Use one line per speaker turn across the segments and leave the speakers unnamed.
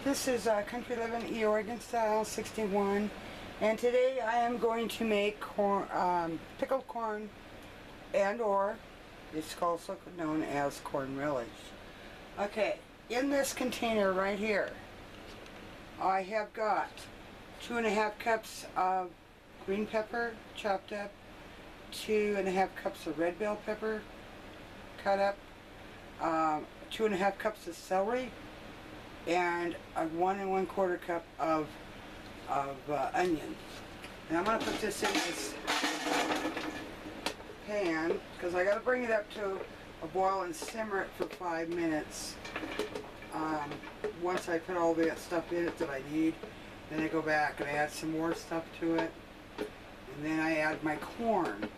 This is Country Living Oregon Style 61, and today I am going to make pickled corn, and/or it's also known as corn relish. Okay, in this container right here, I have got 2.5 cups of green pepper chopped up, 2.5 cups of red bell pepper cut up, 2.5 cups of celery, and a 1 1/4 cup of onion. And I'm going to put this in this pan because I got to bring it up to a boil and simmer it for 5 minutes. Once I put all the stuff in it that I need, then I go back and add some more stuff to it, and then I add my corn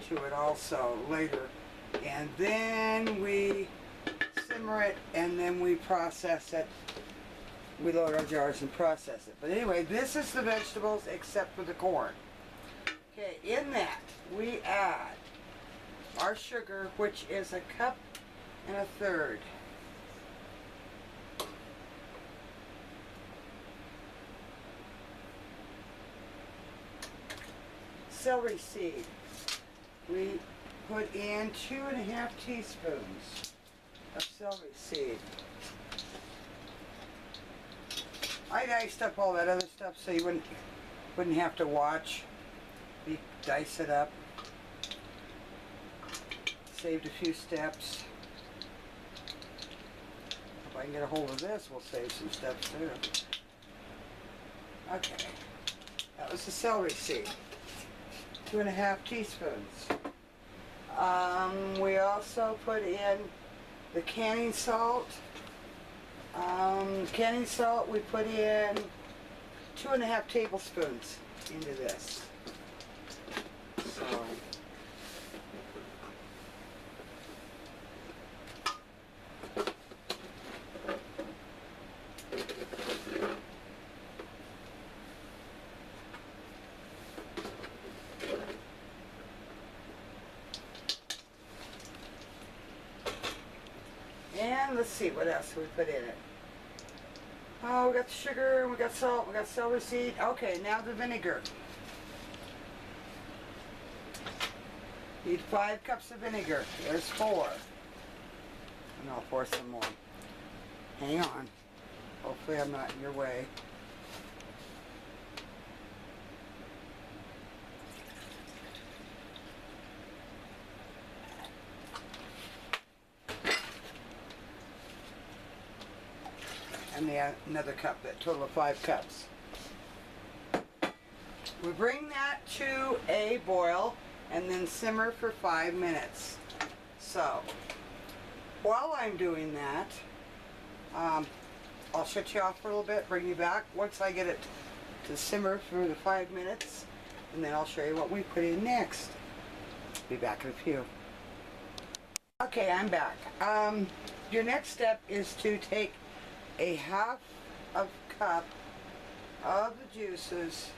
to it also later, and then we simmer it, and then we process it. We load our jars and process it. But anyway, this is the vegetables except for the corn. Okay, in that we add our sugar, which is 1 1/3 cups. Celery seed. We put in 2.5 teaspoons of celery seed. I diced up all that other stuff so you wouldn't have to watch me dice it up. Saved a few steps. If I can get a hold of this, we'll save some steps too. Okay, that was the celery seed. 2.5 teaspoons. We also put in the canning salt. Canning salt, we put in 2.5 tablespoons into this. So, and let's see what else we put in it. Oh, we got the sugar, we got salt, we got celery seed. Okay, now the vinegar. Need 5 cups of vinegar. There's 4. And I'll pour some more. Hang on. Hopefully I'm not in your way. And another cup, that total of 5 cups. We bring that to a boil and then simmer for 5 minutes. So, while I'm doing that, I'll shut you off for a little bit, bring you back once I get it to simmer for the 5 minutes, and then I'll show you what we put in next. Be back in a few. Okay, I'm back. Your next step is to take a 1/2 cup of the juices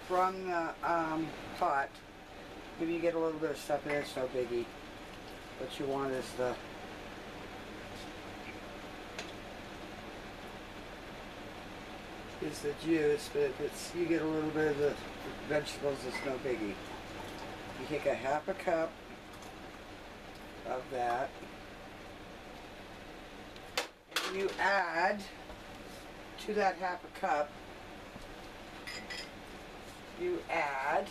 from the pot. If you get a little bit of stuff in there, it's no biggie. What you want is the juice, but if you get a little bit of the vegetables, it's no biggie. You take a 1/2 cup of that. You add to that 1/2 cup, you add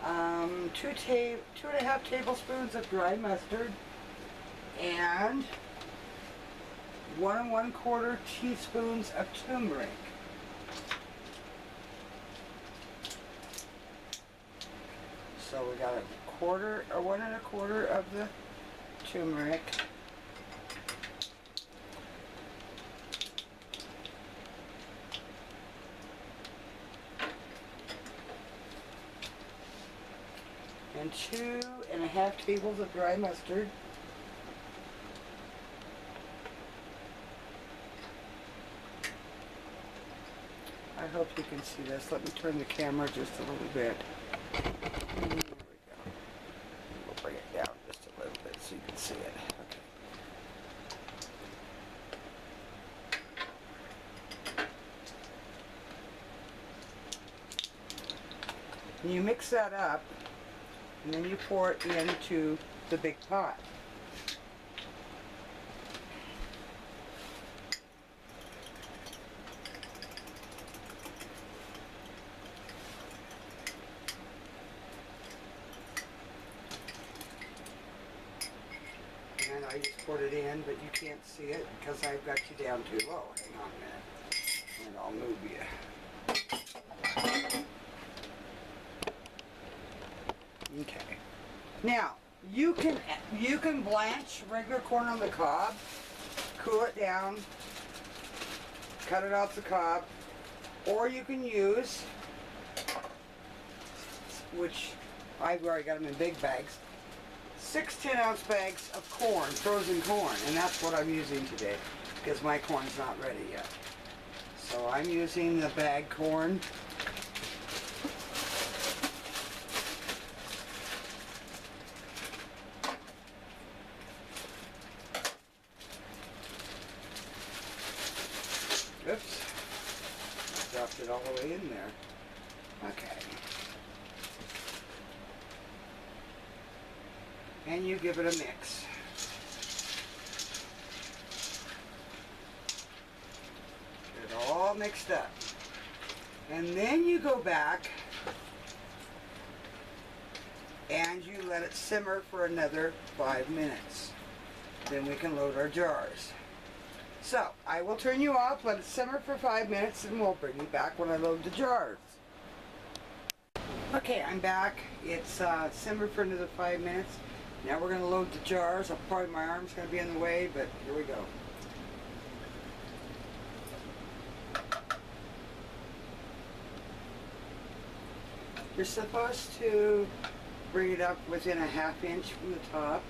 2.5 tablespoons of dry mustard and 1 1/4 teaspoons of turmeric. So we got 1 1/4 of the turmeric. And 2.5 tablespoons of dry mustard. I hope you can see this. Let me turn the camera just a little bit. There we go. We'll bring it down just a little bit so you can see it. Okay. And you mix that up, and then you pour it into the big pot. And I just poured it in, but you can't see it because I've got you down too low. Hang on a minute, and I'll move you. Okay. Now, you can blanch regular corn on the cob, cool it down, cut it off the cob, or you can use, which I've already got them in big bags, 6 10-ounce bags of corn, frozen corn, and that's what I'm using today because my corn's not ready yet. So I'm using the bag corn. Oops, dropped it all the way in there. Okay. And you give it a mix. Get it all mixed up. And then you go back and you let it simmer for another 5 minutes. Then we can load our jars. So, I will turn you off, let it simmer for 5 minutes, and we'll bring you back when I load the jars. Okay, I'm back. It's simmered for another 5 minutes. Now we're going to load the jars. Probably my arm's going to be in the way, but here we go. You're supposed to bring it up within a ½ inch from the top.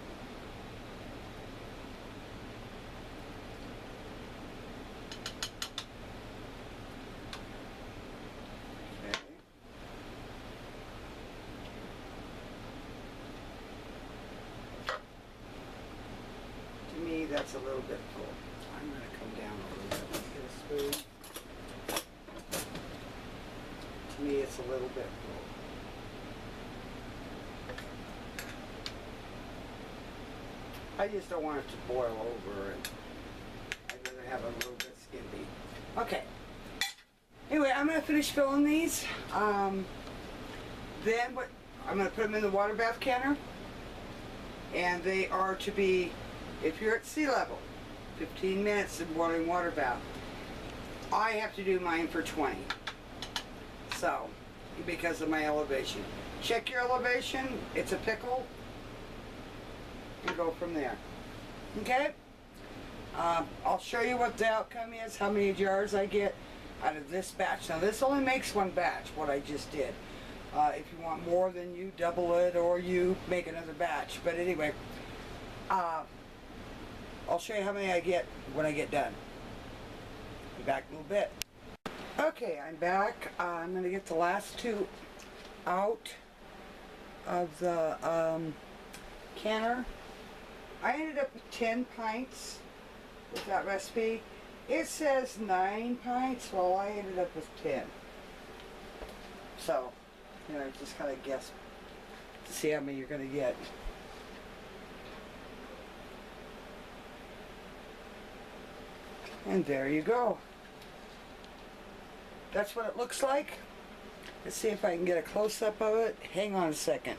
That's a little bit full. I'm going to come down a little bit. Get a spoon. To me, it's a little bit full. I just don't want it to boil over, and I'd rather have it a little bit skimpy. Okay. Anyway, I'm going to finish filling these. Then what? I'm going to put them in the water bath canner, and they are to be, if you're at sea level, 15 minutes in boiling water bath. I have to do mine for 20. So, because of my elevation. Check your elevation, it's a pickle, and go from there. Okay? I'll show you what the outcome is, how many jars I get out of this batch. Now this only makes one batch, what I just did. If you want more, then you double it or you make another batch. But anyway, I'll show you how many I get when I get done. Be back in a little bit. Okay, I'm back. I'm going to get the last two out of the canner. I ended up with 10 pints with that recipe. It says 9 pints, well I ended up with 10. So, you know, just kind of guess to see how many you're going to get. And there you go. That's what it looks like. Let's see if I can get a close-up of it. Hang on a second.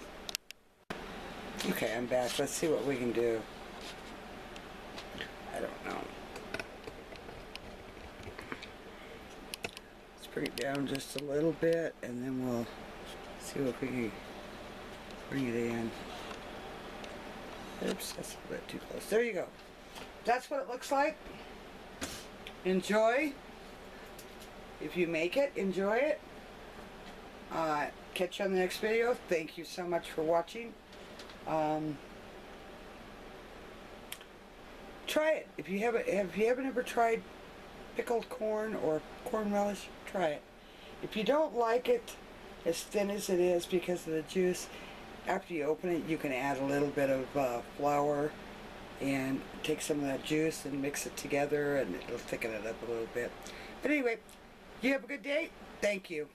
Okay, I'm back. Let's see what we can do. I don't know. Let's bring it down just a little bit, and then we'll see if we can bring it in. Oops, that's a bit too close. There you go. That's what it looks like. Enjoy. If you make it, enjoy it. Catch you on the next video. Thank you so much for watching. Try it. If you haven't ever tried pickled corn or corn relish, try it. If you don't like it as thin as it is because of the juice, after you open it, you can add a little bit of flour and take some of that juice and mix it together, and it'll thicken it up a little bit. But anyway, you have a good day. Thank you.